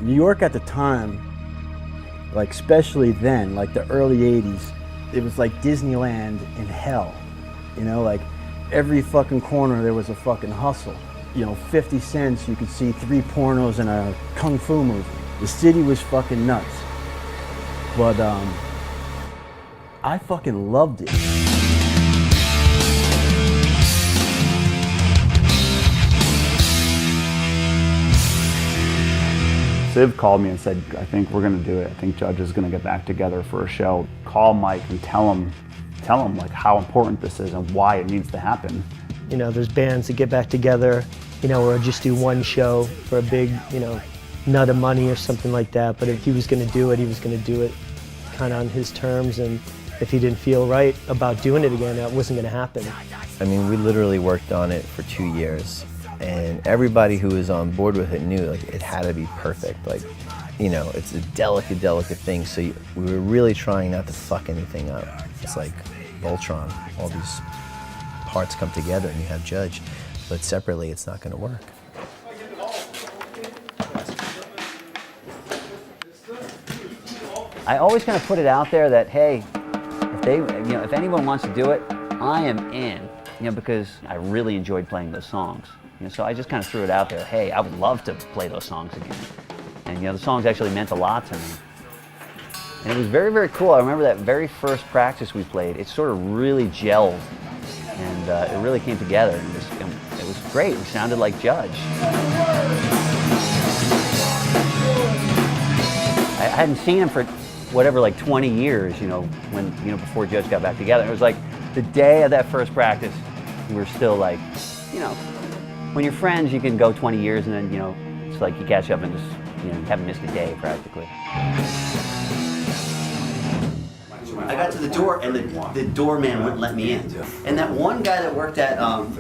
New York at the time, like especially then, like the early 80s, it was like Disneyland in hell. You know, like every fucking corner there was a fucking hustle. You know, 50 cents, you could see 3 pornos and a kung fu movie. The city was fucking nuts. But I fucking loved it. Civ called me and said, I think we're gonna do it. I think Judge is gonna get back together for a show. Call Mike and tell him like how important this is and why it needs to happen. You know, there's bands that get back together, you know, or just do one show for a big, you know, nut of money or something like that. But if he was gonna do it, he was gonna do it kind of on his terms. And if he didn't feel right about doing it again, that wasn't gonna happen. I mean, we literally worked on it for 2 years. And everybody who was on board with it knew like it had to be perfect. Like, you know, it's a delicate thing. So we were really trying not to fuck anything up. It's like Voltron, all these parts come together and you have Judge, but separately it's not going to work. I always kind of put it out there that, hey, if anyone wants to do it, I am in, you know, because I really enjoyed playing those songs. You know, so I just kind of threw it out there, hey, I would love to play those songs again. And you know, the songs actually meant a lot to me. And it was very, very cool. I remember that very first practice we played, it sort of really gelled. And it really came together. And it was great. We sounded like Judge. I hadn't seen him for whatever, like 20 years, you know, before Judge got back together. It was like the day of that first practice, we were still like, you know, when you're friends, you can go 20 years and then, you know, it's like you catch up and just, you know, you haven't missed a day practically. I got to the door and the doorman wouldn't let me in. And that one guy that worked at King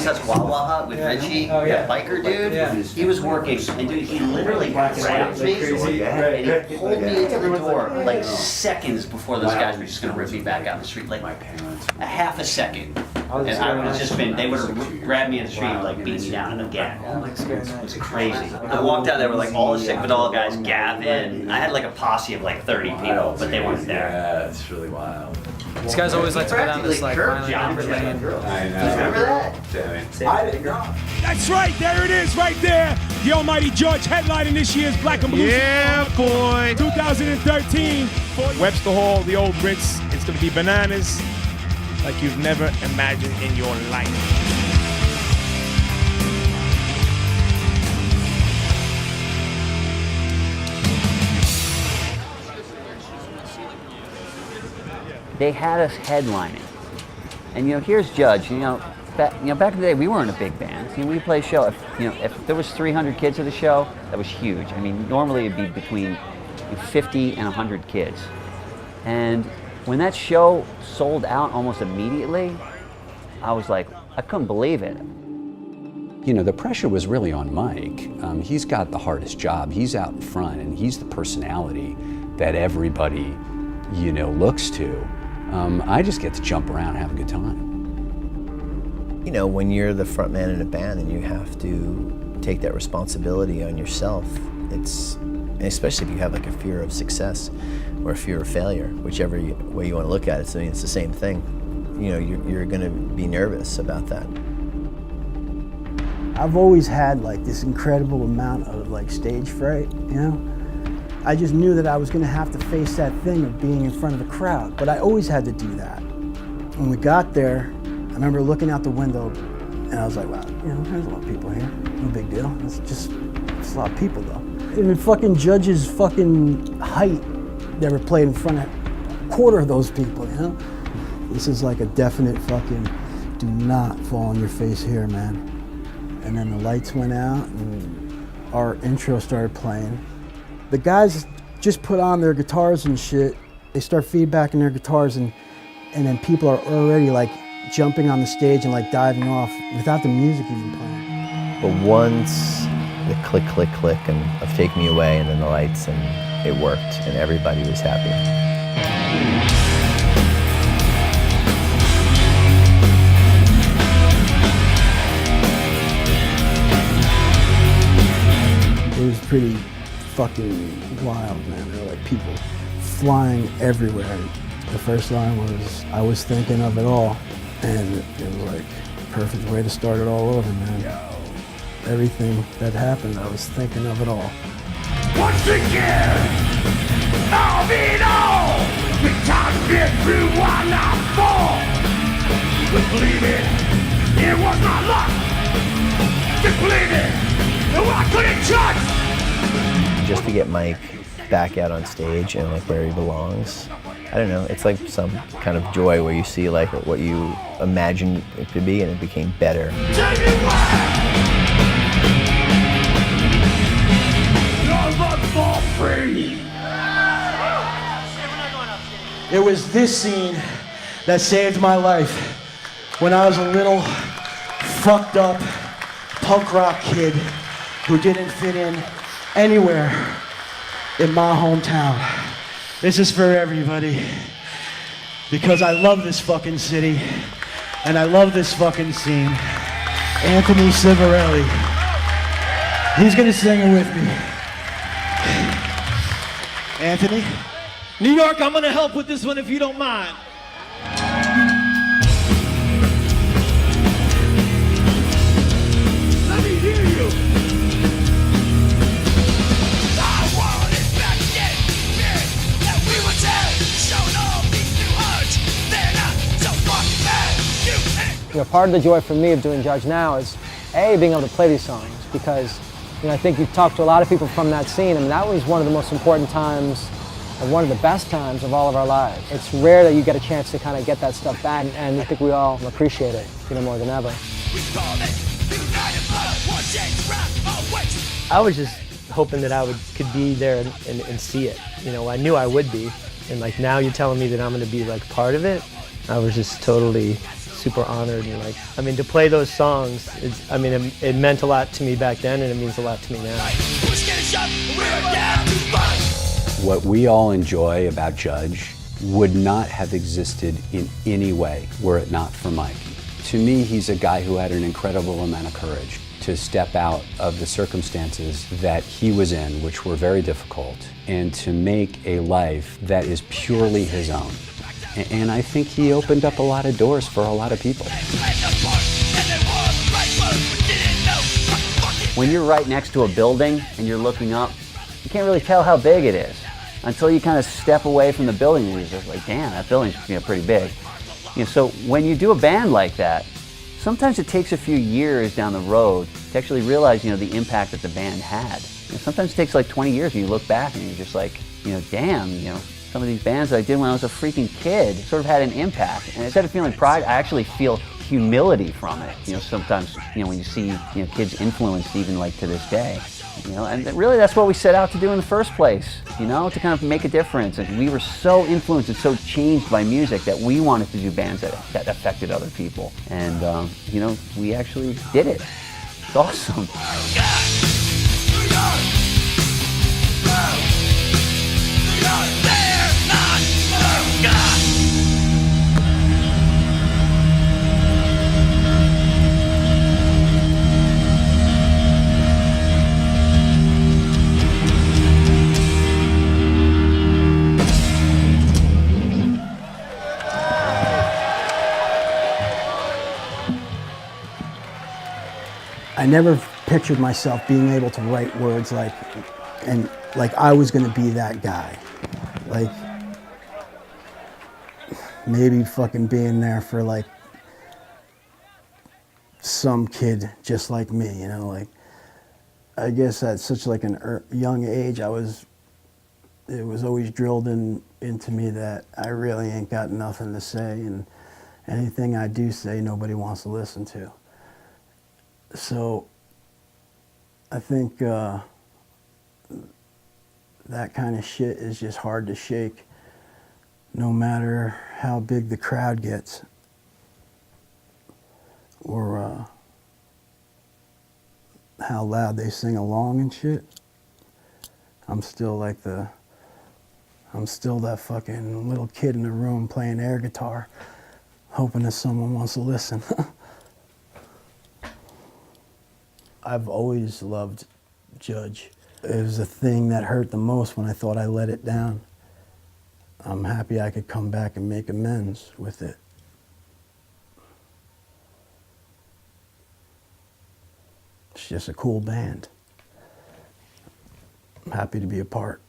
Tut's Wawa Hut with Richie, that biker dude, he was working, and dude, he literally grabbed me and he pulled me into the door like seconds before those guys were just gonna rip me back out in the street, like a half a second. And I would have just been, they would have grabbed me in the street and like beat me down again. It was crazy. I walked out there with like all the Sick Vidal guys, Gavin. I had like a posse of like 30 people, but they weren't there. Yeah, it's really wild. These guys always like to go down this like violent number lane. I know. Remember that? I didn't know. That's right, there it is, right there. The Almighty Judge headlining this year's Black and Blue. Yeah, boy. 2013. Webster Hall, the old Brits. It's gonna be bananas like you've never imagined in your life. They had us headlining. And you know, here's Judge. You know, back in the day, we weren't a big band. You know, we play a show. If there was 300 kids at the show, that was huge. I mean, normally it'd be between 50 and 100 kids. And when that show sold out almost immediately, I was like, I couldn't believe it. You know, the pressure was really on Mike. He's got the hardest job. He's out in front, and he's the personality that everybody, you know, looks to. I just get to jump around and have a good time. You know, when you're the front man in a band and you have to take that responsibility on yourself, and especially if you have like a fear of success or a fear of failure, whichever way you want to look at it, so I mean, it's the same thing. You know, you're going to be nervous about that. I've always had like this incredible amount of like stage fright, you know? I just knew that I was gonna have to face that thing of being in front of a crowd, but I always had to do that. When we got there, I remember looking out the window and I was like, wow, you know, there's a lot of people here, no big deal. It's a lot of people though. And the fucking Judge's fucking height, never played in front of a quarter of those people, you know? This is like a definite fucking, do not fall on your face here, man. And then the lights went out and our intro started playing. The guys just put on their guitars and shit. They start feedbacking their guitars and then people are already like jumping on the stage and like diving off without the music even playing. But once the click, click, click of Take Me Away and then the lights, and it worked and everybody was happy. fucking wild, man. There were like people flying everywhere. The first line was, I was thinking of it all. And it was like perfect way to start it all over, man. Everything that happened, I was thinking of it all. Once again, I'll be it all. We can't get through while I fall. Just believe it, it was my luck. Just believe it, I couldn't judge. Just to get Mike back out on stage and like where he belongs, I don't know, it's like some kind of joy where you see like what you imagined it to be and it became better. It was this scene that saved my life when I was a little fucked up punk rock kid who didn't fit in anywhere in my hometown. This is for everybody, because I love this fucking city and I love this fucking scene. Anthony Civarelli, he's gonna sing it with me. Anthony? New York, I'm gonna help with this one if you don't mind. Let me hear you. I wanted back then, that we were dead, showing all these new hearts. They're not so fucking bad. You know, part of the joy for me of doing Judge now is A, being able to play these songs, because I think you've talked to a lot of people from that scene, and that was one of the most important times and one of the best times of all of our lives. It's rare that you get a chance to kind of get that stuff back, and I think we all appreciate it, more than ever. I was just hoping that I could be there and see it. I knew I would be, and like now you're telling me that I'm going to be like part of it. I was just totally super honored, and to play those songs, it meant a lot to me back then, and it means a lot to me now. What we all enjoy about Judge would not have existed in any way were it not for Mike. To me, he's a guy who had an incredible amount of courage to step out of the circumstances that he was in, which were very difficult, and to make a life that is purely his own. And I think he opened up a lot of doors for a lot of people. When you're right next to a building and you're looking up, you can't really tell how big it is until you kind of step away from the building and you're just like, damn, that building's pretty big. So when you do a band like that, sometimes it takes a few years down the road to actually realize, the impact that the band had. Sometimes it takes like 20 years and you look back and you're just like, damn, some of these bands that I did when I was a freaking kid sort of had an impact. And instead of feeling pride, I actually feel humility from it. Sometimes, when you see, kids influenced even like to this day. And really that's what we set out to do in the first place, to kind of make a difference. And we were so influenced and so changed by music that we wanted to do bands that affected other people. And, we actually did it. It's awesome. I never pictured myself being able to write words like I was going to be that guy. Like, maybe fucking being there for like some kid just like me, I guess at such like an young age, it was always drilled into me that I really ain't got nothing to say, and anything I do say, nobody wants to listen to. So I think that kind of shit is just hard to shake, no matter how big the crowd gets or how loud they sing along and shit. I'm still that fucking little kid in the room playing air guitar, hoping that someone wants to listen. I've always loved Judge. It was the thing that hurt the most when I thought I let it down. I'm happy I could come back and make amends with it. It's just a cool band. I'm happy to be a part.